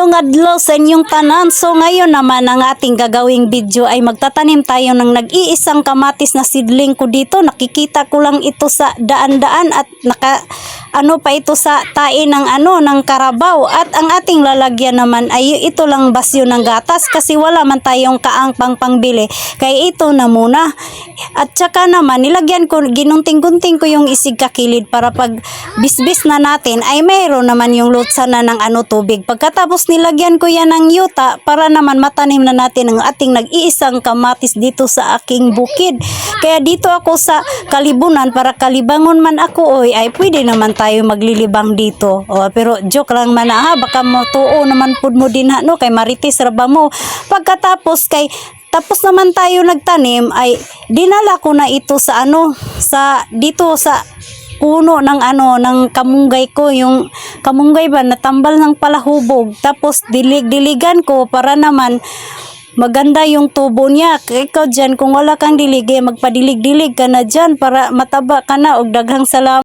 Maayong adlaw sa inyong tanan. So ngayon naman ang ating gagawing video ay magtatanim tayo ng nag-iisang kamatis na seedling ko dito. Nakikita ko lang ito sa daan-daan at pa ito sa tae ng ng karabaw. At ang ating lalagyan naman ay ito lang basyo ng gatas kasi wala man tayong kaang pangbili. Kaya ito na muna. At saka naman nilagyan ko, ginunting-gunting ko yung isig kakilid para pag bisbis na natin ay mayroon naman yung lutsa na ng tubig. Pagkatapos nilagyan ko yan ng yuta para naman matanim na natin ang ating nag-iisang kamatis dito sa aking bukid. Kaya dito ako sa Kalibunan, para kalibangon man ako ay pwede naman tayo maglilibang dito. Pero joke lang man baka matuo naman pud mo din kay marites raba mo. Pagkatapos tapos naman tayo nagtanim ay dinala ko na ito sa dito sa puno ng ng kamunggay ko, yung kamunggay ba natambal ng palahubog, tapos diligan ko para naman maganda yung tubo niya. Ikaw dyan, kung wala kang dilig, magpadilig-dilig ka na dyan para mataba ka na. Og daghang salamat.